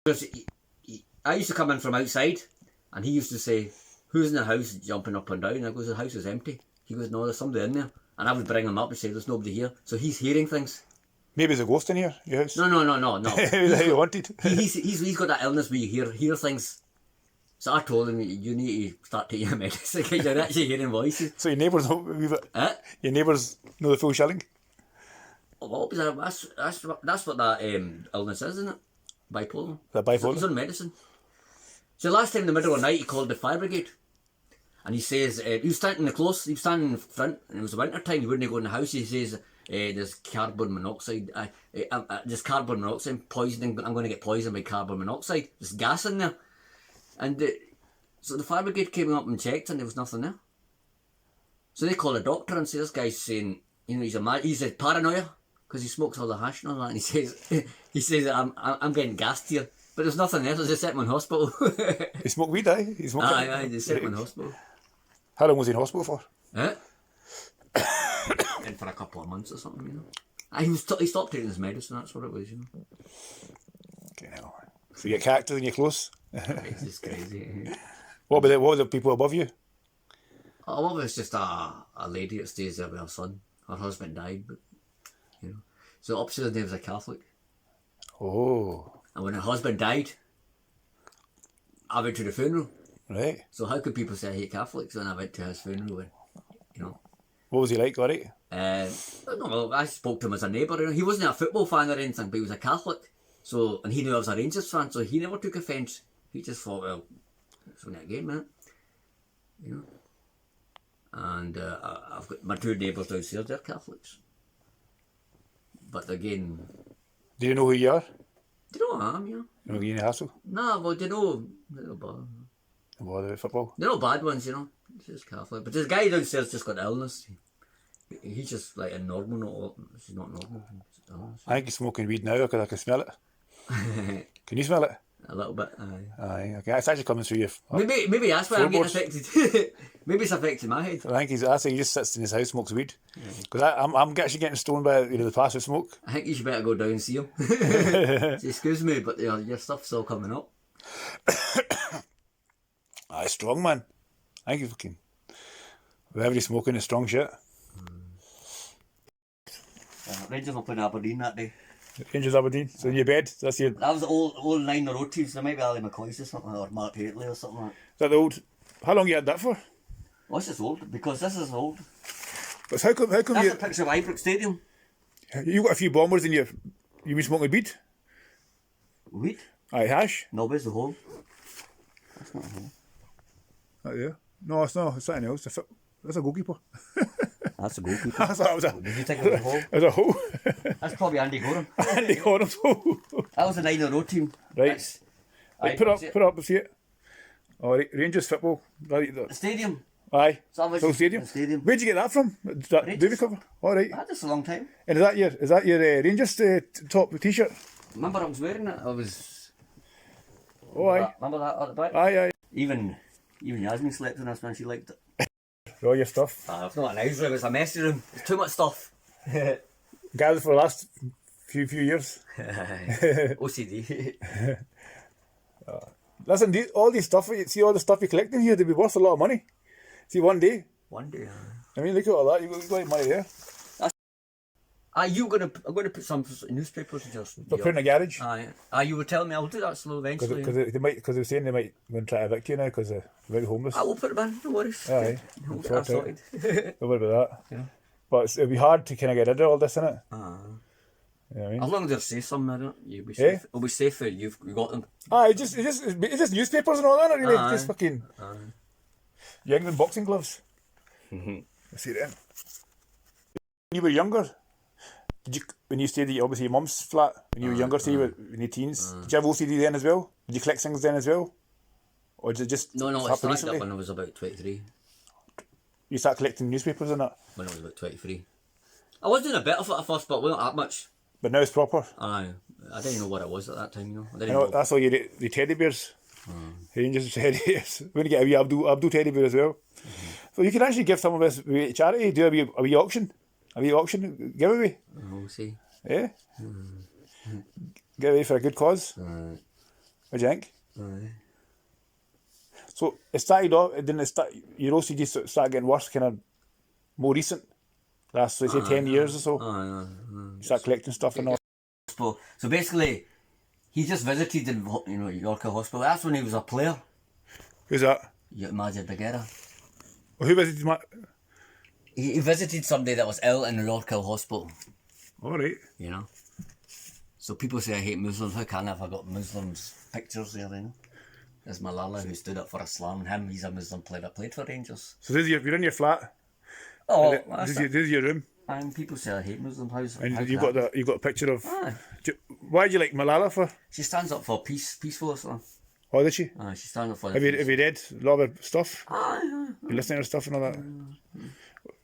Because I used to come in from outside, and he used to say, "Who's in the house jumping up and down?" And I goes, "The house is empty." He goes, "No, there's somebody in there." And I would bring him up and say, "There's nobody here." So he's hearing things. Maybe there's a ghost in here, your house. No. That you wanted. He's got that illness where you hear things. So I told him, "You need to start taking your medicine because you're actually hearing voices." So your neighbours know a wee bit. Your neighbours know the full shilling. Well, that's what that illness is, isn't it? Bipolar. That bipolar. He's on medicine. So last time in the middle of the night, he called the fire brigade. And he says, he was standing in front, and it was the winter time, he wouldn't go in the house. He says, there's carbon monoxide, there's carbon monoxide poisoning, I'm going to get poisoned by carbon monoxide. There's gas in there. And so the fire brigade came up and checked, and there was nothing there. So they call a doctor and say, this guy's saying, he's a paranoia, because he smokes all the hash and all that, and he says, I'm getting gassed here. But there's nothing there, so they set him in hospital. He smoked weed, eh? He smoked aye, they set him in hospital. How long was he in hospital for? And for a couple of months or something, you know. He stopped taking his medicine, that's what it was, you know. Okay, now. So you're characters and you're close? It's just crazy. What were the people above you? Above us just a lady that stays there with her son. Her husband died, but, you know. So upstairs there was a Catholic. Oh. And when her husband died, I went to the funeral. Right. So how could people say I hate Catholics when I went to his funeral? And, you know. What was he like, alright? No, I spoke to him as a neighbour. You know. He wasn't a football fan or anything, but he was a Catholic. So, and he knew I was a Rangers fan, so he never took offence. He just thought, well, it's only a game, man. You know. And I've got my two neighbours downstairs, they're Catholics. But again... Do you know who you are? Do you know who I am, yeah? You know Ian Hassel? No, well, they know... They're not bad. What about football? They're not bad ones, you know. It's just Catholic. But this guy downstairs just got illness. He's just like a normal, he's not normal. I think he's smoking weed now because I can smell it. Can you smell it? A little bit, aye. Aye, okay. It's actually coming through you. Maybe that's why I'm getting affected. Maybe it's affecting my head. I think he just sits in his house, smokes weed. Because I'm actually getting stoned by the passive smoke. I think you should better go down and see him. Excuse me, but your stuff's all coming up. Aye, strong, man. I think you fucking... Whatever he's smoking is strong shit. Rangers were playing Aberdeen that day. Rangers Aberdeen. So in your bed, that's your... That was the old 9-0 teams. There might be Ali McCoy's or something, or Mark Haitley or something like that. Is that the old... How long you had that for? Oh, this is old, because this is old. But how come That's you... a picture of Ibrox Stadium. You got a few bombers in your... You been smoking weed? Weed? Aye, hash? No, but it's the hole. That's not a hole. Oh, yeah. No, it's not. It's something else. That's a goalkeeper. That's a goalkeeper. That's that was a... Did you think it was a hole? It was a hole. That's probably Andy Gorham. Andy Gorham's hole. That was a 9-0 team. Right. Right, put up and see it. Oh, Rangers football. The stadium. Aye. Full Stadium. Stadium. Where'd you get that from? That Davy cover? All right. That's a long time. And is that your Rangers top t-shirt? Remember I was wearing it? I was... Oh, aye. Remember that at the back? Aye. Even Yasmin slept in this when she liked it. All your stuff. It's not an house room, it's a messy room. There's too much stuff. Gathered for the last few years. OCD. Listen, all these stuff, see all the stuff you collect in here, they'd be worth a lot of money. See, one day. One day, I mean, look at all that, you got money there. I'm gonna put some newspapers in just... Put in a garage? You were telling me I'll do that slow eventually. Because they're saying they might go and try to evict you now because they're very homeless. I will put them in, no worries. Aye. We'll get that sorted. Don't worry about that. Yeah. But it'll be hard to kind of get rid of all this, innit? You know what I mean? As long as they say something, I don't, you'll be safe. It'll be safe if you've got them. It's just newspapers and all that, really. Just fucking... Your England boxing gloves. I see them. When you were younger, when you stayed at obviously your mum's flat, when you were younger, say you were in your teens, did you have OCD then as well? Did you collect things then as well? Or did it just No, it happen started recently? up when I was about 23. You start collecting newspapers and that? When I was about 23. I was doing a bit of it at first, but not that much. But now it's proper? I didn't know what it was at that time, you know. I didn't know. know. That's all the teddy bears. Rangers teddy bears. We're going to get a wee Abdul teddy bear as well. So you can actually give some of this away to charity, do a wee auction. A wee auction giveaway. We'll see. Yeah? Give away for a good cause. What do you think? Aye. So it started off, then your OCD started getting worse, kind of more recent, last, let's say, 10 years or so. Aye. You start collecting stuff and all. So basically, he just visited the Yorkhill Hospital. That's when he was a player. Who's that? Majid Bagheera. Well, who visited He visited somebody that was ill in the Yorkhill Hospital. All right. You know. So people say I hate Muslims. How can I if I got Muslims pictures there? You know. There's Malala who stood up for Islam. He's a Muslim player that played for Rangers. So you're in your flat. Oh, this is your room. And people say I hate Muslims. And you got a picture of. Aye. Why do you like Malala for? She stands up for peaceful Islam. Oh, did she? She stands up for. Have you read a lot of her stuff? Aye. You listening to her stuff and all that?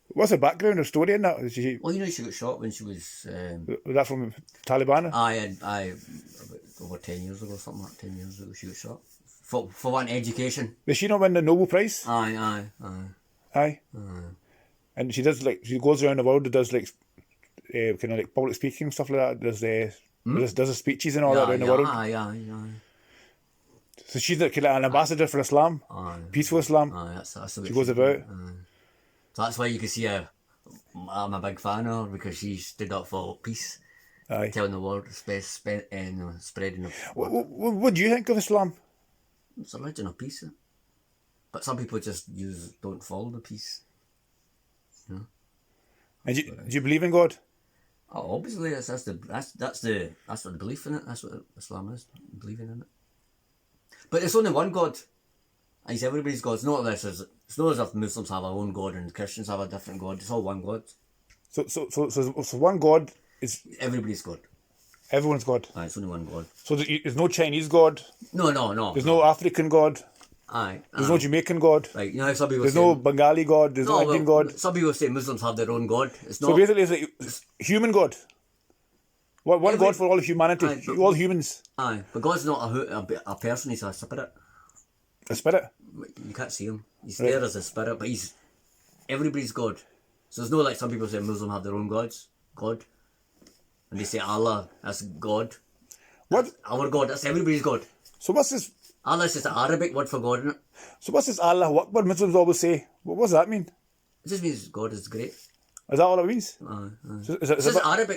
What's her background or story in that? Well, she got shot when she was. Was that from Taliban? I over 10 years ago, something like 10 years ago, she got shot for one education. Did she not win the Nobel Prize? Aye. And she goes around the world and does kind of like public speaking stuff like that. Does her speeches and all that around the world. Aye. So she's like an ambassador for Islam, peaceful Islam. That's the way she goes about. So that's why you can see I'm a big fan of her, because she stood up for peace, telling the world, spreading the. What do you think of Islam? It's a religion of peace, but some people just don't follow the peace. You know? And do you believe in God? Oh, obviously that's what the belief in it. That's what Islam is, believing in it. But it's only one God. It's everybody's God. It's not as if Muslims have their own God and Christians have a different God. It's all one God. So one God is everybody's God. Everyone's God. Aye, it's only one God. So there's no Chinese God. No. There's no African God. Aye. There's no Jamaican God. Like, you know how some people there's no Bengali God. There's no Indian God. Some people say Muslims have their own God. It's not. So basically, it's human God. One God for all of humanity. All humans. Aye, but God's not a person. He's a spirit. A spirit? You can't see him. He's there as a spirit, but he's everybody's God. So it's not like some people say Muslims have their own gods. God. And they say Allah, that's God. What? That's our God, that's everybody's God. So what's this? Allah is just an Arabic word for God, isn't it? So what's this Allah Akbar Muslims always say? What does that mean? It just means God is great. Is that all it means? So it's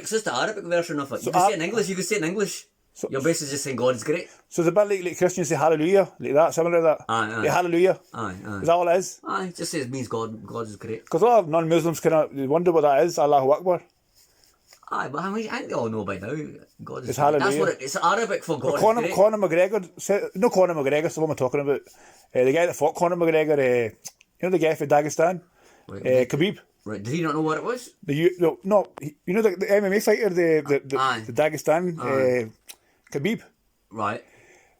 just the Arabic version of it. You can say it in English, So, you're basically just saying God is great. So it's a bit like Christians say hallelujah, like that, similar to that. Aye. Like hallelujah. Aye. Is that all it is? Aye, it just says it means God is great. Because a lot of non-Muslims kind of wonder what that is, Allahu Akbar. Aye, but I think they all know by now. God is it's great. hallelujah. That's what it's Arabic for God. Conor McGregor said, no, Conor McGregor, so what am I talking about? The guy that fought Conor McGregor, you know the guy from Dagestan? Khabib. Right, did he not know what it was? You know the MMA fighter, the Dagestan, Khabib. Right.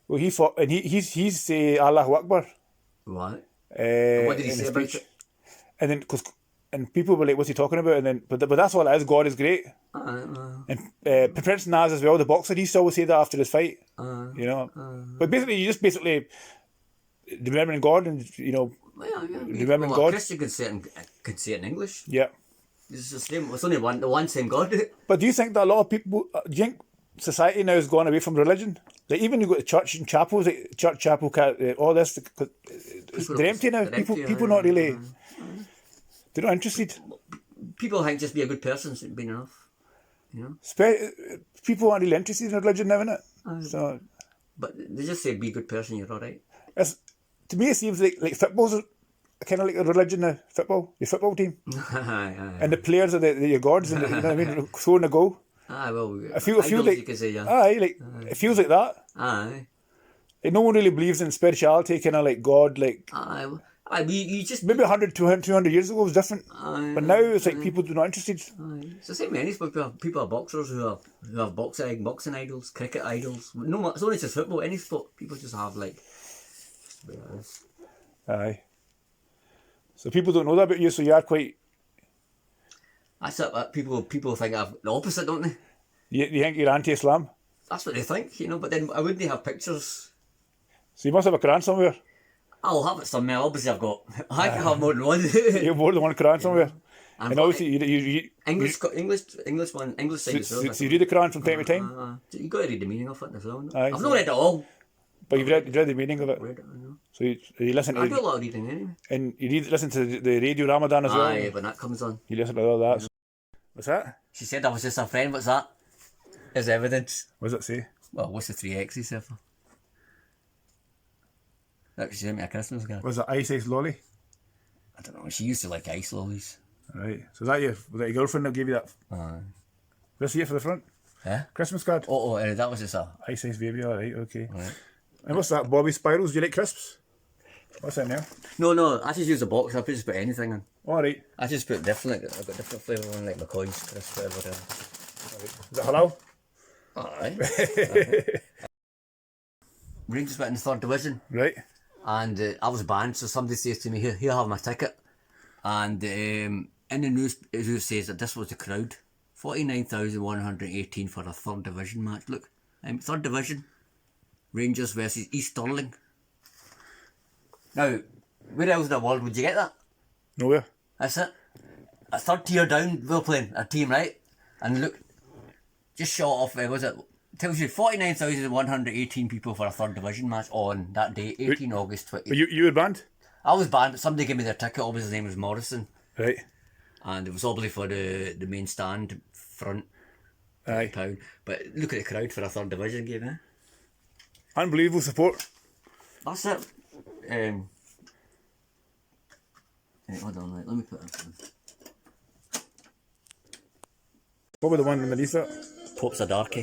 Well, he fought, and he's Allahu Akbar. Right. And what did he say about it? And then, and people were like, "What's he talking about?" And then, but that's all it is. God is great. And Prince Naz as well, the boxer, he used to always say that after his fight. You know, but basically, you just remembering God, and remembering God. A Christian could say it in English. Yeah. It's the same. It's only the one same God. But do you think that a lot of people? Do you think society now has gone away from religion? Like even you go to church and chapels, like church, chapel, all this, they're empty now. People not really. They're not interested. People think just be a good person is been enough. You know. People aren't really interested in religion now, innit? So. But they just say be a good person, you're all right. To me, it seems like football's kind of like a religion now. Football, your football team, and the players are your gods, and you know what I mean, throwing a goal. Well, I feel like you could say, yeah. It feels like that. Like, no one really believes in spirituality, kind of like God, like. You just maybe 100, 200 years ago was different, but now it's like people are not interested. It's the same with any sport. People are boxers who have boxing idols, cricket idols. No, it's only just football. Any sport, people just have like. Aye. So people don't know that about you, so you are quite. That's it. People think I'm the opposite, don't they? You think you're anti-Islam? That's what they think, but then I wouldn't have pictures. So you must have a Quran somewhere. I'll have it somewhere. Obviously, I can have more than one. You have more than one Quran somewhere. And obviously, you English one, English side as well. So you read the Quran from time to time? You got to read the meaning of it as well. Aye, I've not read it all. But you've read the meaning of it. Read it, I know. So you listen I to do a lot of reading anyway. and you listen to the radio Ramadan as well. Aye, when that comes on. You listen to all that. What's that? She said I was just a friend. What's that? Is evidence. What does it say? Well, what's the 3 X's there for? Look, she sent me a Christmas card. Was it ice lolly? I don't know. She used to like ice lollies. Right. So was that your girlfriend that gave you that? Aye. This year for the front? Yeah? Christmas card? That was just a... Ice baby, alright, okay. Right. And what's that? Bobby Spirals? Do you like crisps? What's in there? No, I just use a box. I just put anything in. Alright. I just put different, I've got different flavour on, like McCoy's, crisp, whatever. Is it halal? Alright. Rangers went in the 3rd division. Right. And I was banned, so somebody says to me, here, have my ticket. And in the news, it says that this was the crowd. 49,118 for a 3rd division match. Look, 3rd division, Rangers versus East Stirling. Now, where else in the world would you get that? Nowhere. That's it. A 3rd tier down, we're playing a team, right? And look, just shot off, was it? Tells you 49,118 people for a 3rd division match on that day, 18 August 20. But you were banned? I was banned, but somebody gave me their ticket. Obviously, his name was Morrison. Right. And it was obviously for the main stand front. Aye. Pound. But look at the crowd for a 3rd division game, eh? Unbelievable support. That's it. Right, hold on, right, let me put this in. What was the one underneath that? Pope's a darkie.